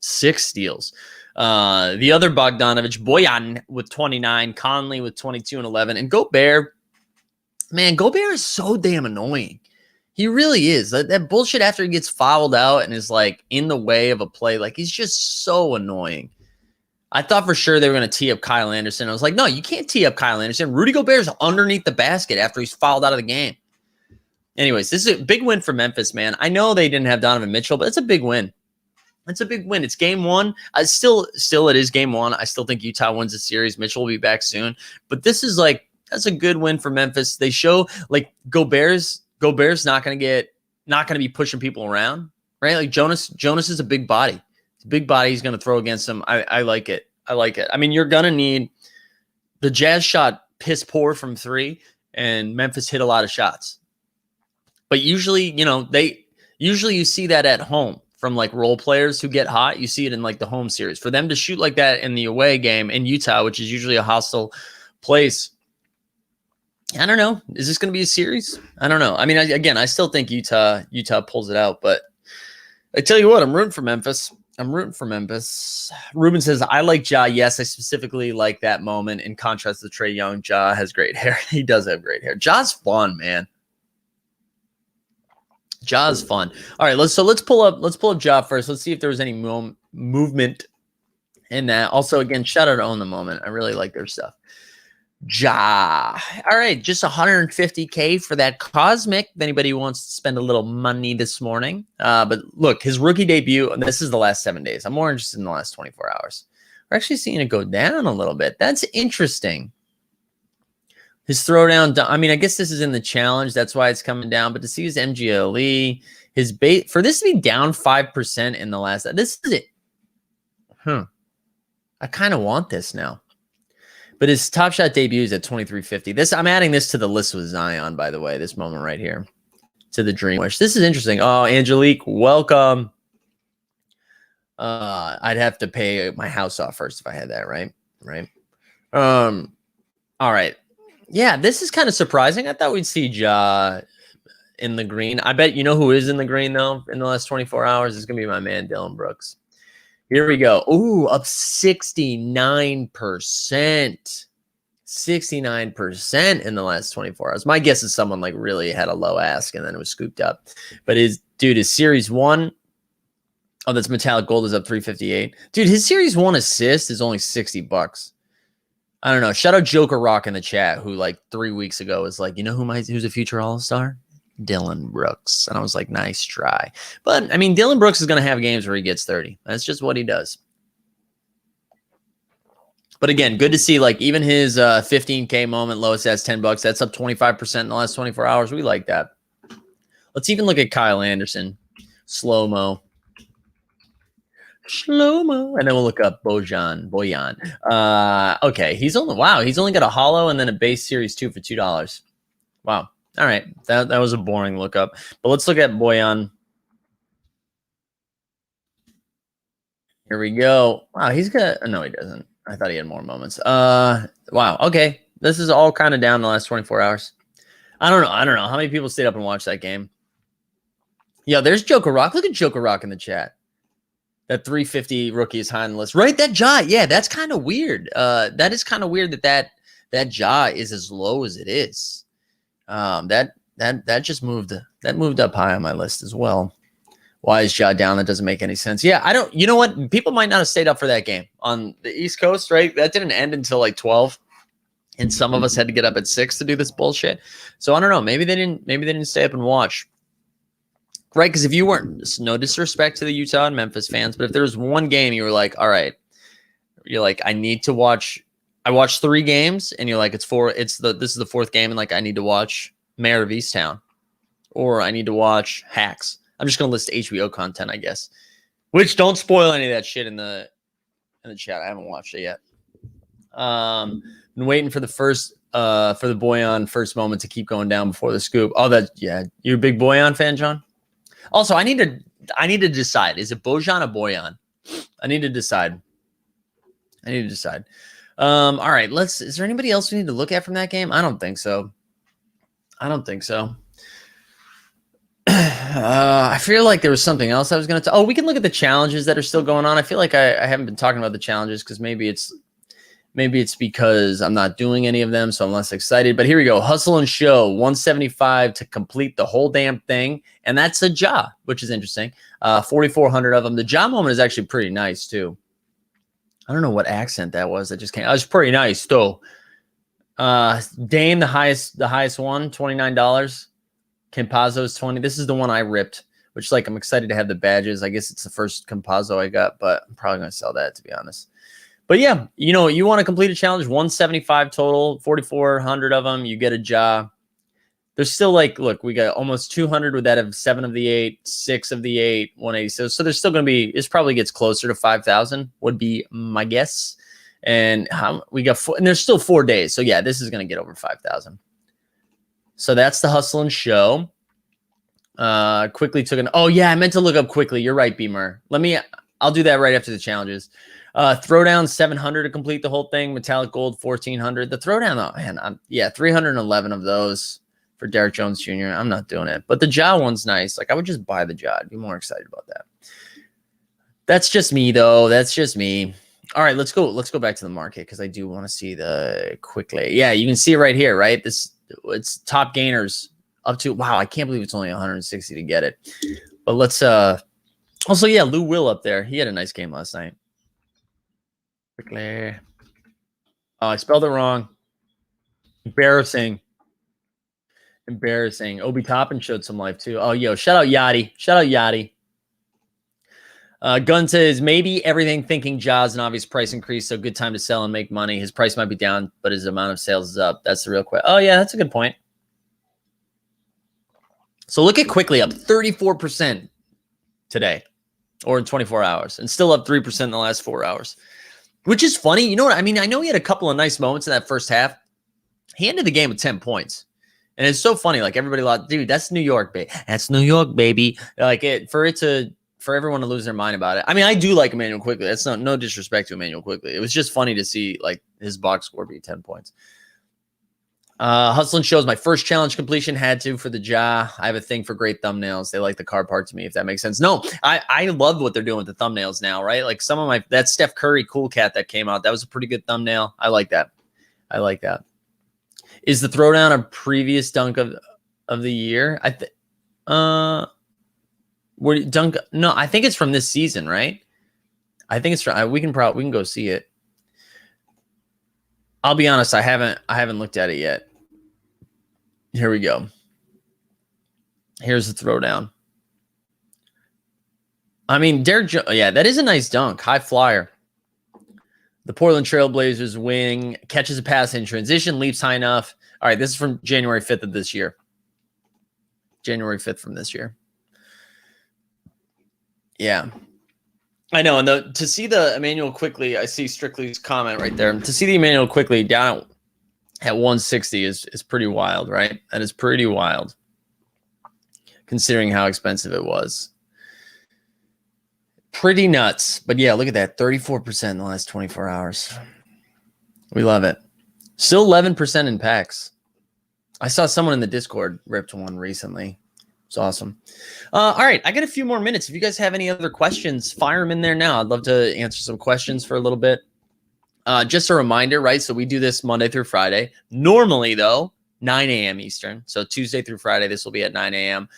6 steals. The other Bogdanovich, Boyan with 29, Conley with 22 and 11, and Gobert. Man, Gobert is so damn annoying. He really is. That bullshit after he gets fouled out and is like in the way of a play, like he's just so annoying. I thought for sure they were going to tee up Kyle Anderson. I was like, no, you can't tee up Kyle Anderson. Rudy Gobert's underneath the basket after he's fouled out of the game. Anyways, this is a big win for Memphis, man. I know they didn't have Donovan Mitchell, but it's a big win. It's a big win. It's game 1. Still it is game 1. I still think Utah wins the series. Mitchell will be back soon. But this is that's a good win for Memphis. They show Gobert's not going to be pushing people around, right? Like Jonas is a big body. It's a big body. He's going to throw against him. I like it. I mean, you're going to need the Jazz shot piss poor from 3 and Memphis hit a lot of shots. But usually, you see that at home from role players who get hot. You see it in the home series. For them to shoot like that in the away game in Utah, which is usually a hostile place, I don't know. Is this going to be a series? I don't know. I mean, I still think Utah pulls it out, but I tell you what, I'm rooting for Memphis. Ruben says, I like Ja. Yes, I specifically like that moment. In contrast to Trae Young, Ja has great hair. He does have great hair. Ja's fun, man. Ja's fun. All right, let's pull up Ja first. Let's see if there was any movement in that. Also, again, shout out to Own the Moment. I really like their stuff. Ja. All right, just 150K for that Cosmic. If anybody wants to spend a little money this morning. But look, his rookie debut, and this is the last 7 days. I'm more interested in the last 24 hours. We're actually seeing it go down a little bit. That's interesting. His throwdown, I mean, I guess this is in the challenge. That's why it's coming down. But to see his MGLE, his bait, for this to be down 5% in the last, this is it. I kind of want this now. But his Top Shot debut is at 2350. This, I'm adding this to the list with Zion, by the way, this moment right here. To the Dream Wish. This is interesting. Oh, Angelique, welcome. I'd have to pay my house off first if I had that, right? Right. All right. Yeah, this is kind of surprising. I thought we'd see Ja in the green. I bet you know who is in the green, though, in the last 24 hours? It's going to be my man, Dylan Brooks. Here we go. Ooh, up 69%. 69% in the last 24 hours. My guess is someone like really had a low ask and then it was scooped up. But his series one, oh, that's metallic gold, is up 358. Dude, his series one assist is only $60. I don't know. Shout out Joker Rock in the chat, who like 3 weeks ago was like, you know who's a future all-star? Dylan Brooks. And I was like, nice try. But I mean, Dylan Brooks is going to have games where he gets 30. That's just what he does. But again, good to see like even his 15K moment, lowest has $10. That's up 25% in the last 24 hours. We like that. Let's even look at Kyle Anderson. Slow-mo. And then we'll look up Bojan. Okay, he's only got a hollow and then a base series 2 for $2. Wow. All right. That was a boring lookup. But let's look at Bojan. Here we go. Wow, he's got no, he doesn't. I thought he had more moments. Wow. Okay. This is all kind of down the last 24 hours. I don't know. How many people stayed up and watched that game? Yeah, there's Joker Rock. Look at Joker Rock in the chat. That 350 rookie is high on the list. Right, that Ja. Yeah, that's kind of weird. That is kind of weird that Ja is as low as it is. That just moved up high on my list as well. Why is Ja down? That doesn't make any sense. Yeah, you know what? People might not have stayed up for that game on the East Coast, right? That didn't end until like 12. And some of us had to get up at 6 to do this bullshit. So I don't know. Maybe they didn't stay up and watch. Right? Because if you weren't, no disrespect to the Utah and Memphis fans, but if there was one game you were like, all right, you're like, I need to watch. I watched 3 games, and you're like, this is the 4th game, and like I need to watch Mayor of Easttown, or I need to watch Hacks. I'm just gonna list HBO content, I guess. Which don't spoil any of that shit in the chat. I haven't watched it yet. Been waiting for the Bojan first moment to keep going down before the scoop. Oh, you're a big Bojan fan, John? Also, I need to decide. Is it Bojan or Bojan? I need to decide. All right, is there anybody else we need to look at from that game? I don't think so. I feel like there was something else I was going to we can look at the challenges that are still going on. I feel like I haven't been talking about the challenges because maybe it's because I'm not doing any of them, so I'm less excited. But here we go. Hustle and Show, 175 to complete the whole damn thing. And that's a Ja, which is interesting. 4,400 of them. The Ja moment is actually pretty nice, too. I don't know what accent that was that just came. It was pretty nice, though. Dame, the highest one, $29. Campazzo's 20. This is the one I ripped, which like I'm excited to have the badges. I guess it's the first Campazzo I got, but I'm probably going to sell that, to be honest. But yeah, you want to complete a challenge, 175 total, 4,400 of them, you get a Ja. There's still like, look, we got almost 200 with that of 7 of the 8, 6 of the 8, 180. So there's still going to be, it probably gets closer to 5,000 would be my guess. And we got 4, and there's still 4 days. So yeah, this is going to get over 5,000. So that's the Hustle and Show. Quickly oh yeah, I meant to look up Quickly. You're right, Beamer. I'll do that right after the challenges. Throwdown 700 to complete the whole thing. Metallic Gold 1,400. The Throwdown, oh man, 311 of those for Derrick Jones Jr. I'm not doing it, but the Ja one's nice. Like I would just buy the Ja. I'd be more excited about that. That's just me though. That's just me. All right, let's go back to the market because I do want to see the Quickly. Yeah, you can see it right here, right? It's top gainers up to, wow, I can't believe it's only 160 to get it. But let's also, yeah, Lou Will up there. He had a nice game last night. Quickly. Oh, I spelled it wrong. Embarrassing. Obi Toppin showed some life too. Oh, yo, shout out Yachty. Gunn says, maybe everything thinking Jaws an obvious price increase, so good time to sell and make money. His price might be down, but his amount of sales is up. That's the real question. Oh, yeah, that's a good point. So look at quickly up 34% today or in 24 hours and still up 3% in the last 4 hours, which is funny. You know what? I mean, I know he had a couple of nice moments in that first half. He ended the game with 10 points. And it's so funny. Like everybody thought, dude, that's New York, baby. That's New York, baby. Like for everyone to lose their mind about it. I mean, I do like Emmanuel Quickley. That's no disrespect to Emmanuel Quickley. It was just funny to see like his box score be 10 points. Hustling shows my first challenge completion had to for the jaw. I have a thing for great thumbnails. They like the card part to me, if that makes sense. No, I love what they're doing with the thumbnails now, right? Like some of that Steph Curry Cool Cat that came out, that was a pretty good thumbnail. I like that. Is the throwdown a previous dunk of the year? No, I think it's from this season, right? I think it's from, we can go see it. I'll be honest, I haven't looked at it yet. Here we go. Here's the throwdown. I mean, yeah, that is a nice dunk. High flyer. The Portland Trailblazers wing catches a pass in transition, leaps high enough. All right, this is from January 5th of this year. January 5th from this year. Yeah. I know, and to see the Emmanuel Quickley, I see Strictly's comment right there. To see the Emmanuel Quickley down at 160 is pretty wild, right? That is pretty wild, considering how expensive it was. Pretty nuts. But yeah, look at that, 34% in the last 24 hours. We love it. Still 11% in packs. I saw someone in the Discord ripped one recently. It's awesome. All right, I got a few more minutes. If you guys have any other questions, fire them in there now. I'd love to answer some questions for a little bit. Just a reminder, right? So we do this Monday through Friday. Normally, though, 9 a.m. Eastern. So Tuesday through Friday, this will be at 9 a.m.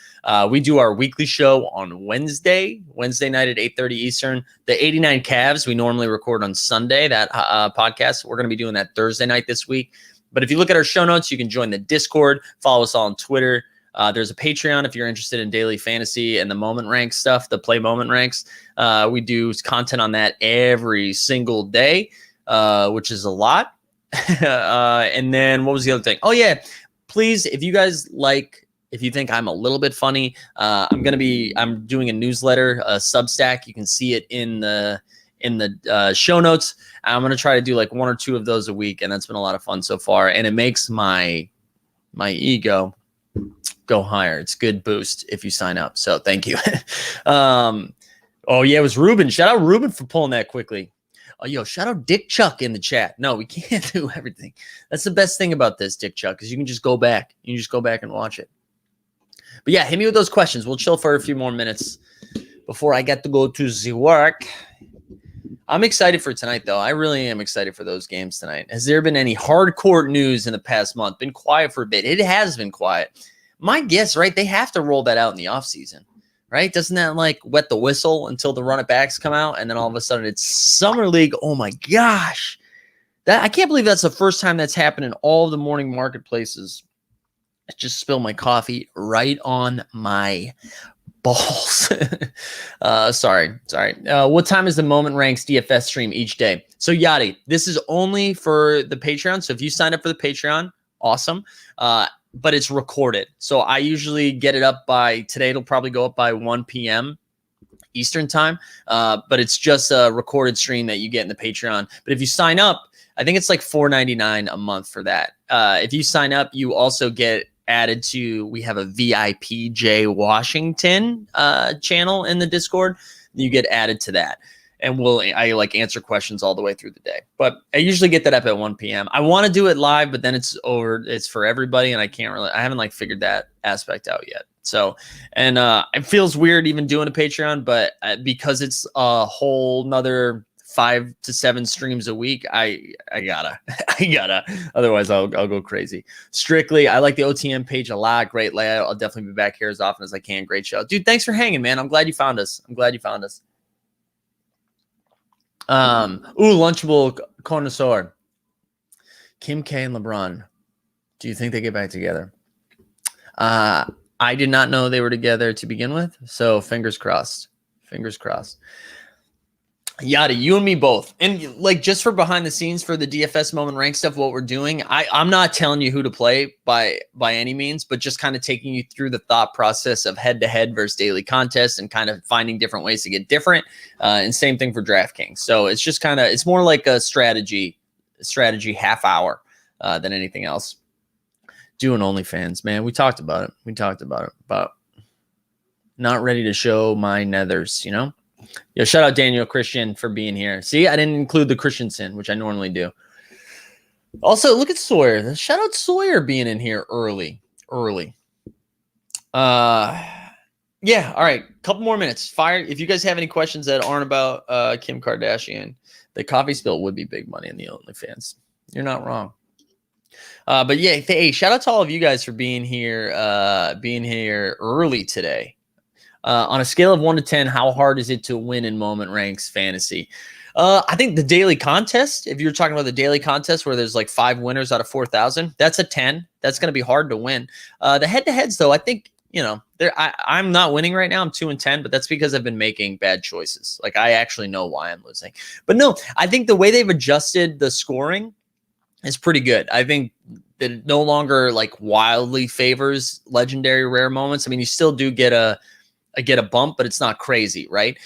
We do our weekly show on Wednesday night at 8:30 Eastern. The 89 Cavs, we normally record on Sunday, that podcast. We're going to be doing that Thursday night this week. But if you look at our show notes, you can join the Discord, follow us all on Twitter. There's a Patreon if you're interested in daily fantasy and the moment rank stuff, the play moment ranks. We do content on that every single day, which is a lot. And then what was the other thing? Oh, yeah. Please, if you think I'm a little bit funny, I'm doing a newsletter, a Substack. You can see it in the show notes. I'm going to try to do like 1 or 2 of those a week. And that's been a lot of fun so far. And it makes my ego go higher. It's a good boost if you sign up. So thank you. Oh yeah, it was Ruben. Shout out Ruben for pulling that quickly. Oh, yo, shout out Dick Chuck in the chat. No, we can't do everything. That's the best thing about this, Dick Chuck, is you can just go back. You can just go back and watch it. But yeah, hit me with those questions. We'll chill for a few more minutes before I get to go to the work. I'm excited for tonight, though. I really am excited for those games tonight. Has there been any hardcore news in the past month? Been quiet for a bit. It has been quiet. My guess, right? They have to roll that out in the offseason, right? Doesn't that like wet the whistle until the run it backs come out? And then all of a sudden it's Summer League. Oh my gosh. I can't believe that's the first time that's happened in all of the morning marketplaces. I just spilled my coffee right on my balls. Sorry. What time is the Moment Ranks DFS stream each day? So Yachty, this is only for the Patreon. So if you sign up for the Patreon, awesome. But it's recorded. So I usually get it up by today. It'll probably go up by 1 p.m. Eastern time. But it's just a recorded stream that you get in the Patreon. But if you sign up, I think it's like $4.99 a month for that. If you sign up, you also get added to, we have a VIP Jay Washington channel in the Discord. You get added to that. And I like answer questions all the way through the day. But I usually get that up at 1 p.m. I want to do it live, but then it's for everybody. And I haven't like figured that aspect out yet. So, and it feels weird even doing a Patreon, but because it's a whole nother 5 to 7 streams a week, I gotta, otherwise I'll go crazy. Strictly, I like the OTM page a lot. Great layout. I'll definitely be back here as often as I can. Great show. Dude, thanks for hanging, man. I'm glad you found us. Lunchable connoisseur. Kim K and LeBron. Do you think they get back together? I did not know they were together to begin with. So fingers crossed. Fingers crossed. Yada, you and me both. And like, just for behind the scenes for the DFS moment rank stuff, what we're doing, I'm not telling you who to play by any means, but just kind of taking you through the thought process of head-to-head versus daily contests and kind of finding different ways to get different. And same thing for DraftKings. So it's just kind of, it's more like a strategy half hour than anything else. Doing OnlyFans, man. We talked about it. About not ready to show my nethers, you know? Yo, shout out Daniel Christian for being here. See, I didn't include the Christensen, which I normally do. Also, look at Sawyer. Shout out Sawyer being in here early. Yeah, all right. Couple more minutes. Fire. If you guys have any questions that aren't about Kim Kardashian, the coffee spill would be big money in the OnlyFans. You're not wrong. But yeah, hey, shout out to all of you guys for being here early today. On a scale of 1 to 10, how hard is it to win in Moment Ranks Fantasy? I think the daily contest, if you're talking about the daily contest where there's like 5 winners out of 4,000, that's a 10. That's going to be hard to win. The head-to-heads, though, I think, you know, I'm not winning right now. I'm 2-10, but that's because I've been making bad choices. Like, I actually know why I'm losing. But no, I think the way they've adjusted the scoring is pretty good. I think that it no longer like wildly favors legendary rare moments. I mean, you still do get a bump, but it's not crazy, right?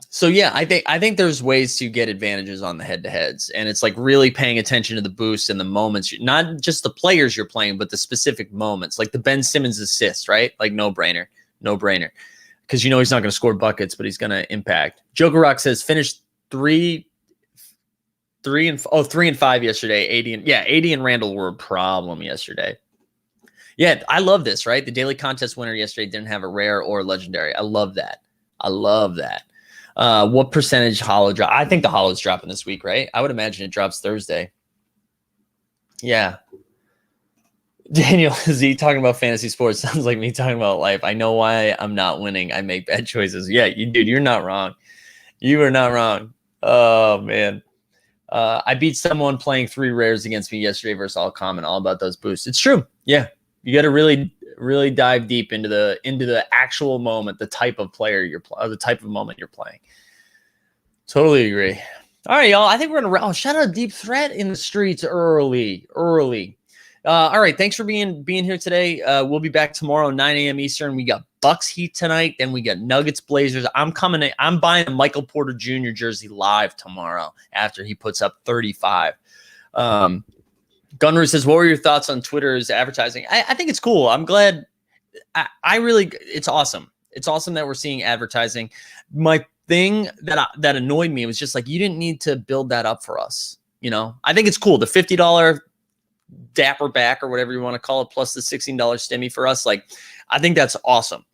So yeah, I think there's ways to get advantages on the head-to-heads, and it's like really paying attention to the boost and the moments, not just the players you're playing, but the specific moments, like the Ben Simmons assist, right? Like no brainer, because you know he's not going to score buckets, but he's going to impact. Joker Rock says finished 3 and 5 yesterday. AD and Randall were a problem yesterday. Yeah, I love this, right? The daily contest winner yesterday didn't have a rare or legendary. I love that. What percentage holo drop? I think the holo's dropping this week, right? I would imagine it drops Thursday. Yeah. Daniel Z talking about fantasy sports sounds like me talking about life. I know why I'm not winning. I make bad choices. Yeah, you're not wrong. You are not wrong. Oh, man. I beat someone playing 3 rares against me yesterday versus all common, all about those boosts. It's true. Yeah. You got to really dive deep into the actual moment, the type of player the type of moment you're playing. Totally agree. All right, y'all. I think we're gonna shout out Deep Threat in the streets early. All right, thanks for being here today. We'll be back tomorrow, 9 a.m. Eastern. We got Bucks Heat tonight. Then we got Nuggets Blazers. I'm buying a Michael Porter Jr. jersey live tomorrow after he puts up 35. Gunru says, what were your thoughts on Twitter's advertising? I think it's cool. I'm glad. It's awesome. It's awesome that we're seeing advertising. My thing that annoyed me was just like, you didn't need to build that up for us. You know, I think it's cool. The $50 dapper back or whatever you want to call it, plus the $16 stimmy for us. Like, I think that's awesome.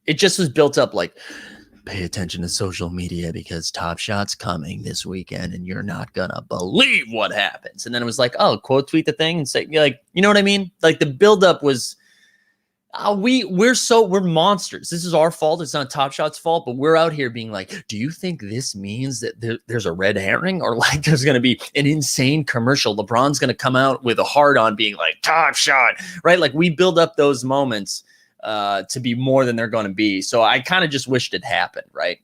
It just was built up like, pay attention to social media because Top Shot's coming this weekend and you're not gonna believe what happens. And then it was like, oh, quote tweet the thing and say, like, you know what I mean? Like the buildup was, we're monsters. This is our fault. It's not Top Shot's fault, but we're out here being like, do you think this means that there's a red herring, or like there's going to be an insane commercial? LeBron's going to come out with a hard on being like Top Shot, right? Like we build up those moments to be more than they're going to be. So I kind of just wished it happened, right?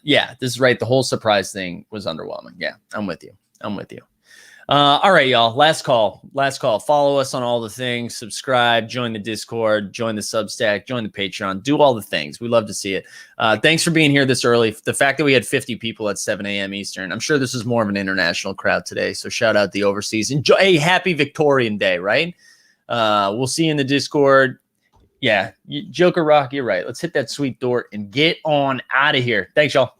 Yeah, this is right. The whole surprise thing was underwhelming. Yeah, I'm with you. All right, y'all. Last call. Follow us on all the things. Subscribe, join the Discord, join the Substack, join the Patreon, do all the things. We love to see it. Thanks for being here this early. The fact that we had 50 people at 7 a.m. Eastern, I'm sure this is more of an international crowd today. So shout out the overseas. Hey, happy Victorian Day, right? We'll see you in the Discord. Yeah, Joker Rock, you're right. Let's hit that sweet door and get on out of here. Thanks, y'all.